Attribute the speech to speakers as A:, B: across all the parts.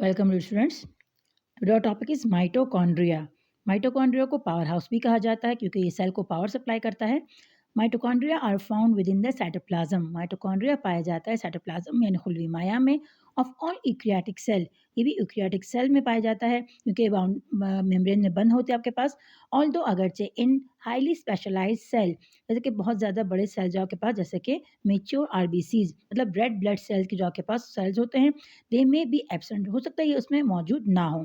A: Welcome students. Today our topic is mitochondria. Mitochondria को power house भी कहा जाता है क्योंकि ये सेल को पावर सप्लाई करता है। Mitochondria are found within the cytoplasm. Mitochondria पाया जाता है साइटोप्लाज्म यानी खुलवी माया में ऑफ ऑल यूकैरियोटिक सेल। ये भी यूकैरियोटिक सेल में पाया जाता है क्योंकि मेम्ब्रेन में बंद होते हैं आपके पास। ऑल्दो अगरचे इन हाईली स्पेशलाइज्ड सेल, जैसे कि बहुत ज़्यादा बड़े सेल जो आपके पास, जैसे कि मेच्योर आरबीसीज मतलब रेड ब्लड सेल्स के जो आपके पास सेल्स होते हैं, दे मे बी एब्सेंट, हो सकता है ये उसमें मौजूद ना हो।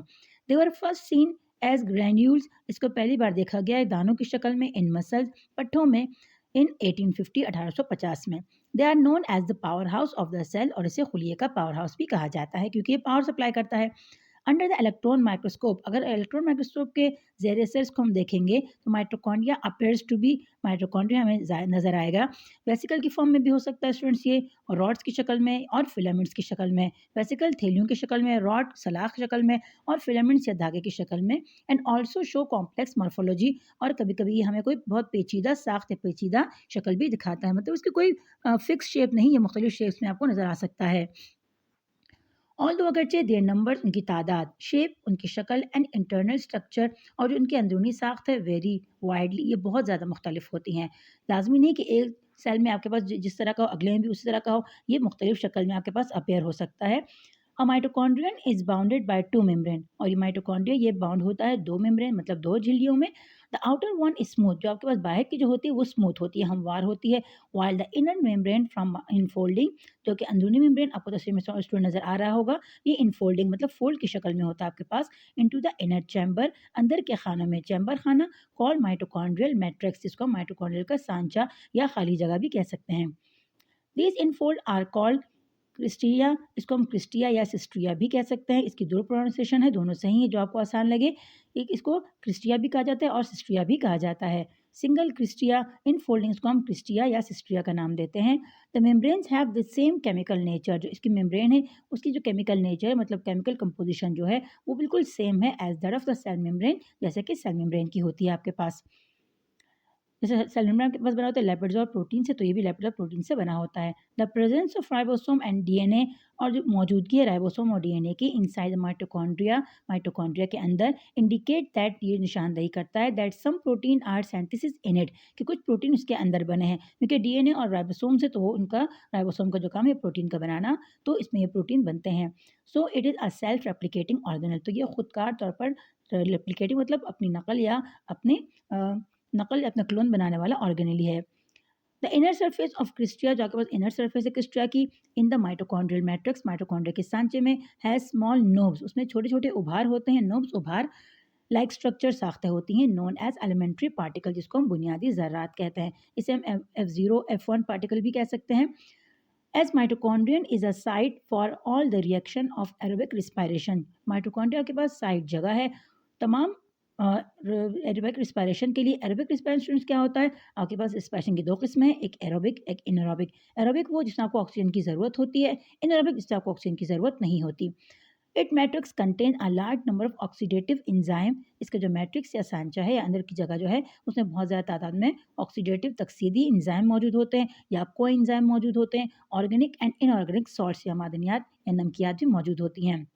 A: They were first seen as granules. इसको पहली बार देखा गया है दानों की शक्ल में, इन मसल्स, पट्ठों में, इन 1850 1850 में। They are known as the power house of the cell, और इसे खुलिए का पावर हाउस भी कहा जाता है क्योंकि ये पावर सप्लाई करता है। अंडर द इलेक्ट्रॉन माइक्रोस्कोप, अगर इलेक्ट्रॉन माइक्रोस्कोप के ज़ेरे सेल्स को हम देखेंगे तो mitochondria appears to be, mitochondria हमें नज़र आएगा। वेसिकल की फॉर्म में भी हो सकता है स्टूडेंट्स ये, और रॉड्स की शक्ल में और फिलामेंट्स की शक्ल में। वेसिकल थैलियों की शक्ल में, रॉड सलाख की शक्ल में, और फिलामेंट्स या धागे की शक्ल में। And also show complex morphology, और कभी कभी ये हमें कोई बहुत पेचीदा साख्त या पेचीदा शक्ल भी दिखाता है, मतलब उसकी कोई फिक्स शेप नहीं है, मुख्तलिफ शेप्स में आपको नज़र आ सकता है। ऑल दो अगरचे देयर नंबर, उनकी तादाद, शेप, उनकी शक्ल एंड इंटरनल स्ट्रक्चर, और जो उनकी अंदरूनी साख्त है, वेरी वाइडली, ये बहुत ज़्यादा मुख्तलिफ होती हैं। लाजमी नहीं कि एक सेल में आपके पास जिस तरह का हो अगले में भी उसी तरह का हो, ये मुख्तलिफ शक्ल में आपके पास अपेयर हो सकता है। A mitochondrion is bounded by two membrane, और ये माइटोकॉन्ड्रिया ये बाउंड होता है दो मेम्ब्रेन मतलब दो झिल्लियों में। द आउटर वन स्मूथ, जो आपके पास बाहर की जो होती है वो स्मूथ होती है, हमवार होती है। While the inner membrane from infolding, जो कि अंदरूनी मेम्ब्रेन आपको तस्वीर में स्टूडेंट नजर आ रहा होगा, ये इनफोल्डिंग मतलब फोल्ड की शक्ल में होता है आपके पास। इनटू द इनर चैम्बर, अंदर के खानों में, चैम्बर खाना, कॉल माइटोकॉन्ड्रियल मैट्रिक्स, जिसको माइटोकॉन्ड्रियल का सांचा या खाली जगह भी कह सकते हैं। These infold are called cristae, इसको हम क्रिस्टिया या सिस्ट्रिया भी कह सकते हैं। इसकी दो प्रोनाउंसिएशन है, दोनों सही है जो आपको आसान लगे। एक इसको क्रिस्टिया भी कहा जाता है और सिस्ट्रिया भी कहा जाता है। सिंगल क्रिस्टिया इन फोल्डिंग्स को हम क्रिस्टिया या सिस्ट्रिया का नाम देते हैं। The membranes have the same chemical nature, जो इसकी मेम्ब्रेन है उसकी जो केमिकल नेचर है मतलब केमिकल कंपोजिशन जो है वो बिल्कुल सेम है as that of the cell membrane, जैसे कि सेल मेम्ब्रेन की होती है आपके पास। जैसे सेल मेम्ब्रेन के पास बना होता है लिपिड्स और प्रोटीन से, तो ये भी लिपिड और प्रोटीन से बना होता है। The presence of ribosome and DNA, और जो मौजूदगी है राइबोसोम और डीएनए की इनसाइड माइटोकॉन्ड्रिया, माइटोकॉन्ड्रिया के अंदर, इंडिकेट दैट, ये निशानदेही करता है that some protein are synthesis in it, कि कुछ प्रोटीन उसके अंदर बने हैं, क्योंकि डीएनए और राइबोसोम से तो वो उनका, राइबोसोम का जो काम है प्रोटीन का बनाना, तो इसमें ये प्रोटीन बनते हैं। So it is a self replicating organelle, तो ये खुदकार तौर पर रेप्लिकेटिंग मतलब अपनी नकल या अपने नकल या अपना क्लोन बनाने वाला ऑर्गेनेली है। The inner surface of cristae, जो आपके पास इनर सरफेस है क्रिस्टिया की, in the mitochondrial matrix, mitochondria के सांचे में, है स्मॉल नोब्स, उसमें छोटे छोटे उभार होते हैं, नोब्स उभार लाइक स्ट्रक्चर साख्तें होती हैं, नोन एज एलिमेंट्री पार्टिकल, जिसको हम बुनियादी ज़र्रात कहते हैं। इसे हम F0 F1 पार्टिकल भी कह सकते हैं। As mitochondrion is a site for all the reaction of aerobic respiration, mitochondria के पास साइट जगह है तमाम एरोबिक रिस्पायरेशन के लिए। एरोबिक रिस्पायरेशन क्या होता है, आपके पास रिस्पायरेशन की दो किस्में हैं, एक एरोबिक एक इनएरोबिक। एरोबिक वो जिसमें आपको ऑक्सीजन की ज़रूरत होती है, इनएरोबिक जिसमें आपको ऑक्सीजन की ज़रूरत नहीं होती। It matrix contain a large number of oxidative enzyme, इसका जो मैट्रिक्स या सांचा है या अंदर की जगह जो है उसमें बहुत ज़्यादा तादाद में ऑक्सीडेटिव तकसीदी एंजाइम मौजूद होते हैं या को एंजाइम मौजूद होते हैं। ऑर्गेनिक एंड इनऑर्गेनिक सॉल्ट्स या मादनियात या नमकियात भी मौजूद होती हैं।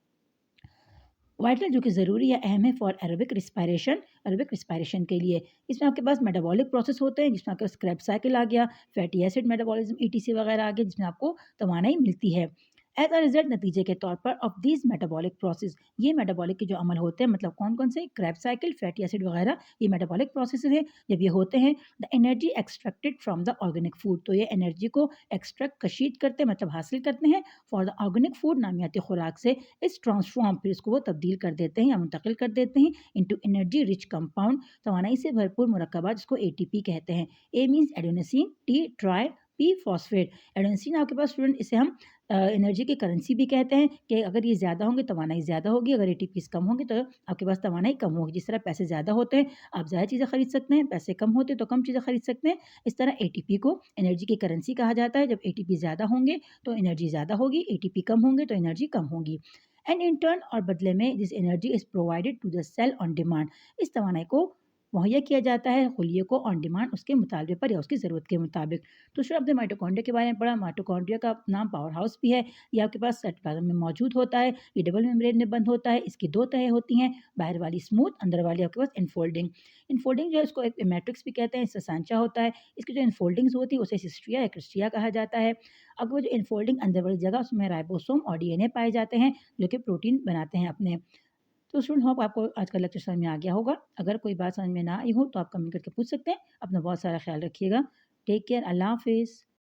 A: वाइटल जो कि ज़रूरी या अहम है फॉर एरोबिक रिस्पायरेशन के लिए। इसमें आपके पास मेटाबॉलिक प्रोसेस होते हैं जिसमें आपके पास क्रेब साइकिल आ गया, फैटी एसिड मेटाबॉलिज्म ईटीसी वगैरह आ गया, जिसमें आपको तवानाई मिलती है। एज अ रिजल्ट, नतीजे के तौर पर, ऑफ दीज मेटाबॉलिक प्रोसेस, ये मेटाबॉलिक के जो अमल होते हैं मतलब कौन कौन से, क्रेब साइकिल, फैटी एसिड वगैरह, ये मेटाबॉलिक प्रोसेस है। जब ये होते हैं, the energy extracted from the organic food, तो ये एनर्जी को एक्सट्रैक्ट कशीद करते हैं मतलब हासिल करते हैं फॉर द ऑर्गेनिक फूड, नामियाती खुराक से। इस ट्रांसफॉर्म, फिर इसको वो तब्दील कर देते हैं या मुंतकिल कर देते हैं इनटू एनर्जी रिच कंपाउंड, तवानाई से भरपूर मुरक्कबात, जिसको एटीपी कहते हैं। A means adenosine, T tri, P phosphate. Adenosine आपके पास स्टूडेंट, इसे हम एनर्जी की करेंसी भी कहते हैं कि अगर ये ज़्यादा होंगे तवानाई ज़्यादा होगी, अगर एटीपीज़ कम होंगे तो आपके पास तवानाई कम होगी। जिस तरह पैसे ज़्यादा होते हैं आप ज़्यादा चीज़ें खरीद सकते हैं, पैसे कम होते हैं तो कम चीज़ें खरीद सकते हैं। इस तरह एटीपी को एनर्जी की करेंसी कहा जाता है। जब एटीपी ज़्यादा होंगे तो एनर्जी ज़्यादा होगी, एटीपी कम होंगे तो एनर्जी कम होगी। एंड इन टर्न, और बदले में, this energy is provided to the cell on demand, इस तवानाई को मुहैया किया जाता है खुलिये को ऑन डिमांड उसके मुतालबे पर या उसकी ज़रूरत के मुताबिक। तो स्टूडेंट आपने माइटोकॉन्ड्रिया के बारे में पढ़ा। माइटोकॉन्ड्रिया का नाम पावर हाउस भी है। ये आपके पास साइटोप्लाज्म में मौजूद होता है। ये डबल मेम्ब्रेन में बंद होता है। इसकी 2 तहें होती हैं, बाहर वाली स्मूथ, अंदर वाली आपके पास इनफोल्डिंग। इनफोल्डिंग जो है इसको एक मैट्रिक्स भी कहते हैं, इससे सांचा होता है। इसकी जो इनफोल्डिंग्स होती है उसे सिस्ट्रिया या क्रिस्टिया कहा जाता है। अब वो जो इनफोल्डिंग अंदर वाली जगह उसमें राइबोसोम और डीएनए पाए जाते हैं जो कि प्रोटीन बनाते हैं अपने। तो स्टूडेंट होप आपको आज का लेक्चर समझ में आ गया होगा। अगर कोई बात समझ में ना आई हो तो आप कमेंट करके पूछ सकते हैं। अपना बहुत सारा ख्याल रखिएगा। Take care. अल्लाह हाफ़िज़।